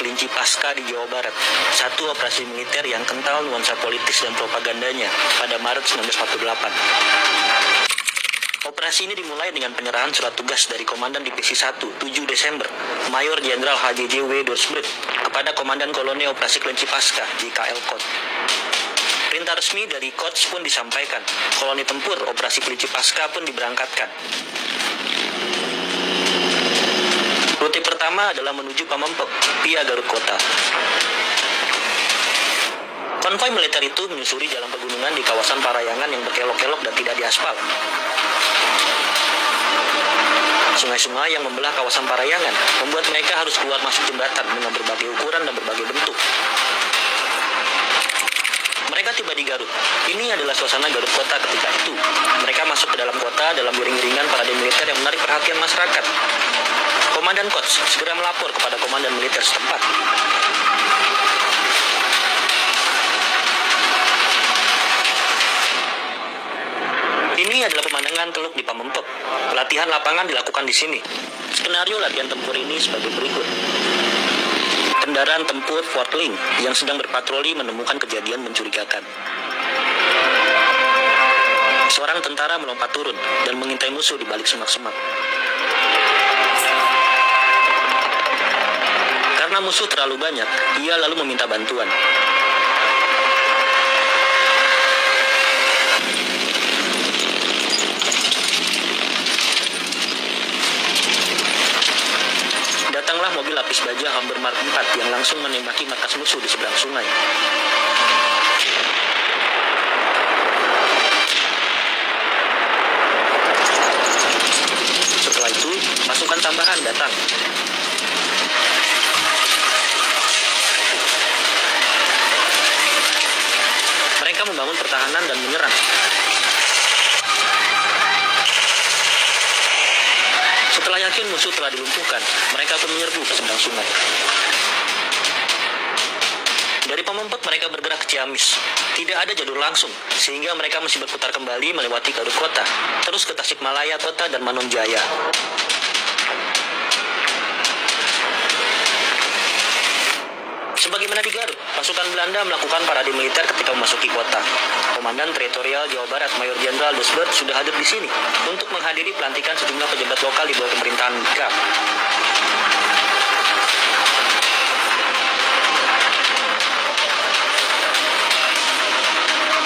Kelinci Pasca di Jawa Barat, satu operasi militer yang kental nuansa politis dan propagandanya pada Maret 1948. Operasi ini dimulai dengan penyerahan surat tugas dari Komandan Divisi 1, 7 Desember, Mayor Jenderal HJJ W. Dorsberg, kepada Komandan Koloni Operasi Kelinci Pasca, JKL Kot. Perintah resmi dari Kots pun disampaikan, koloni tempur Operasi Kelinci Pasca pun diberangkatkan. Rute pertama adalah menuju Pamempek, via Garut Kota. Konvoi militer itu menyusuri jalan pegunungan di kawasan Parayangan yang berkelok-kelok dan tidak diaspal. Sungai-sungai yang membelah kawasan Parayangan membuat mereka harus keluar masuk jembatan dengan berbagai ukuran dan berbagai bentuk. Mereka tiba di Garut. Ini adalah suasana Garut Kota ketika itu. Mereka masuk ke dalam kota dalam iring-iringan parade militer yang menarik perhatian masyarakat. Komandan Kots segera melapor kepada komandan militer setempat. Ini adalah pemandangan Teluk di Pamempek. Pelatihan lapangan dilakukan di sini. Skenario latihan tempur ini sebagai berikut. Kendaraan tempur Fort Link yang sedang berpatroli menemukan kejadian mencurigakan. Seorang tentara melompat turun dan mengintai musuh di balik semak-semak. Karena musuh terlalu banyak, ia lalu meminta bantuan. Datanglah mobil lapis baja Hammer Mark 4 yang langsung menembaki markas musuh di seberang sungai. Setelah itu, pasukan tambahan datang. Mereka membangun pertahanan dan menyerang. Setelah yakin musuh telah dilumpuhkan, mereka pun menyerbu ke seberang sungai. Dari Pamempek mereka bergerak ke Ciamis. Tidak ada jalur langsung, sehingga mereka mesti berputar kembali melewati Garut Kota, terus ke Tasikmalaya Kota dan Manonjaya. Sebagaimana di Garut, pasukan Belanda melakukan parade militer ketika memasuki kota. Komandan Teritorial Jawa Barat Mayor Jenderal Dorsberg sudah hadir di sini untuk menghadiri pelantikan sejumlah pejabat lokal di bawah pemerintahan GAP.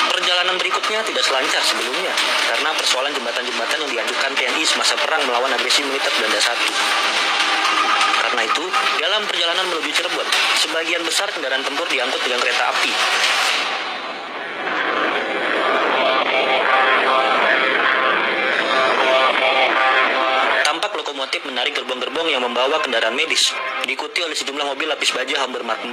Perjalanan berikutnya tidak selancar sebelumnya karena persoalan jembatan-jembatan yang diajukan TNI semasa perang melawan agresi militer Belanda I. Karena itu, dalam perjalanan menuju Cirebon, sebagian besar kendaraan tempur diangkut dengan kereta api. Tampak lokomotif menarik gerbong-gerbong yang membawa kendaraan medis, diikuti oleh sejumlah mobil lapis baja Hammer Mark 4.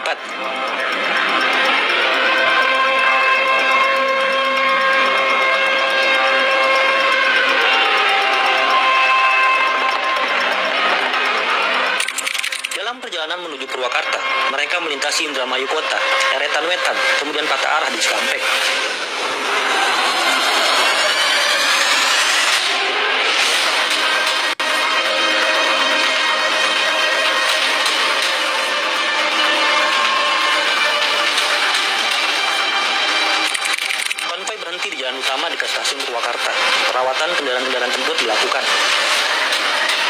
Dalam perjalanan menuju Purwakarta, mereka melintasi Indramayu Kota, Eretan Wetan, kemudian patah arah di Cikampek. Konvoi berhenti di jalan utama dekat stasiun Purwakarta. Perawatan kendaraan-kendaraan tempur dilakukan.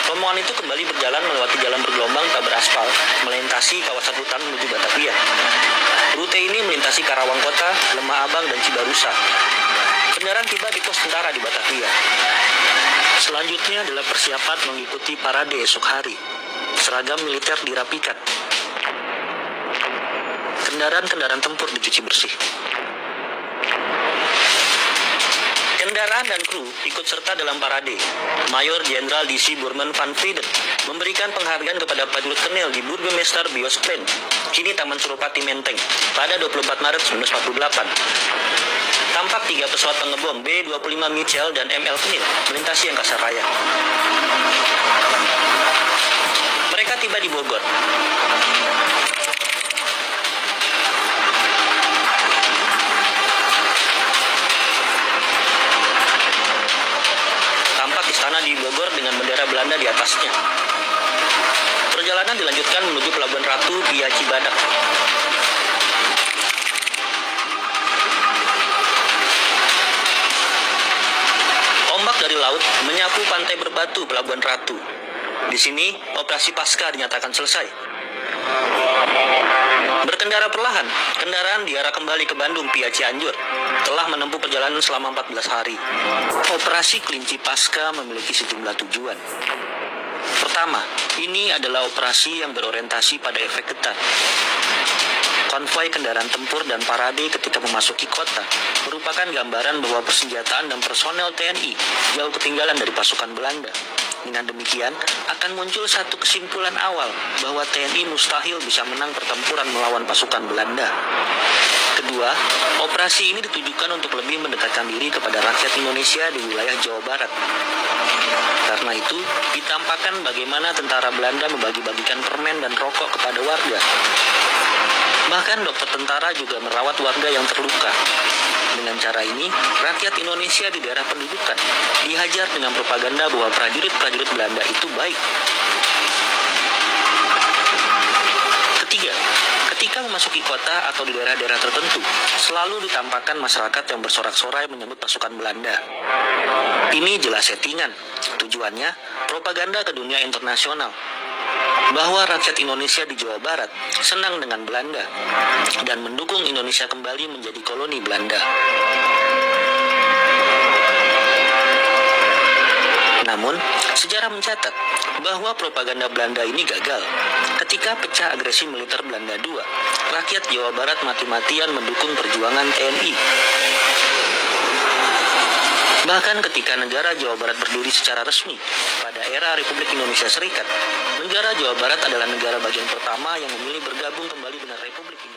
Rombongan itu kembali berjalan melewati jalan bergelombang tak beraspal, melintasi kawasan hutan menuju Batavia. Rute ini melintasi Karawang Kota, Lemah Abang, dan Cibarusa. Kendaraan tiba di pos tentara di Batavia. Selanjutnya adalah persiapan mengikuti parade esok hari. Seragam militer dirapikan. Kendaraan-kendaraan tempur dicuci bersih. Kendaraan dan kru ikut serta dalam parade. Mayor Jenderal DC Burman van Frieden memberikan penghargaan kepada prajurit Kenil di Burgemeester Bioskren, kini Taman Suropati Menteng, pada 24 Maret 1948. Tampak 3 pesawat pengebom B-25 Mitchell dan ML Kenil melintasi Angkasa Raya. Mereka tiba di Bogor. Istana di Bogor dengan bendera Belanda di atasnya. Perjalanan dilanjutkan menuju Pelabuhan Ratu via Cibadak. Ombak dari laut menyapu pantai berbatu Pelabuhan Ratu. Di sini, operasi pasca dinyatakan selesai. Berkendara perlahan, kendaraan diarah kembali ke Bandung via Cianjur. Telah menempuh perjalanan selama 14 hari. Operasi Kelinci Pasca memiliki sejumlah tujuan. Pertama, ini adalah operasi yang berorientasi pada efek ketat. Konvoi kendaraan tempur dan parade ketika memasuki kota merupakan gambaran bahwa persenjataan dan personel TNI jauh ketinggalan dari pasukan Belanda. Dengan demikian, akan muncul satu kesimpulan awal bahwa TNI mustahil bisa menang pertempuran melawan pasukan Belanda. Kedua, operasi ini ditujukan untuk lebih mendekatkan diri kepada rakyat Indonesia di wilayah Jawa Barat. Karena itu, ditampakkan bagaimana tentara Belanda membagi-bagikan permen dan rokok kepada warga. Bahkan dokter tentara juga merawat warga yang terluka. Dengan cara ini, rakyat Indonesia di daerah pendudukan dihajar dengan propaganda bahwa prajurit-prajurit Belanda itu baik. Ketiga, ketika memasuki kota atau di daerah-daerah tertentu, selalu ditampakkan masyarakat yang bersorak-sorai menyambut pasukan Belanda. Ini jelas settingan. Tujuannya, propaganda ke dunia internasional bahwa rakyat Indonesia di Jawa Barat senang dengan Belanda dan mendukung Indonesia kembali menjadi koloni Belanda. Namun, sejarah mencatat bahwa propaganda Belanda ini gagal. Ketika pecah agresi militer Belanda II, rakyat Jawa Barat mati-matian mendukung perjuangan TNI. Bahkan ketika negara Jawa Barat berdiri secara resmi pada era Republik Indonesia Serikat, negara Jawa Barat adalah negara bagian pertama yang memilih bergabung kembali dengan Republik Indonesia.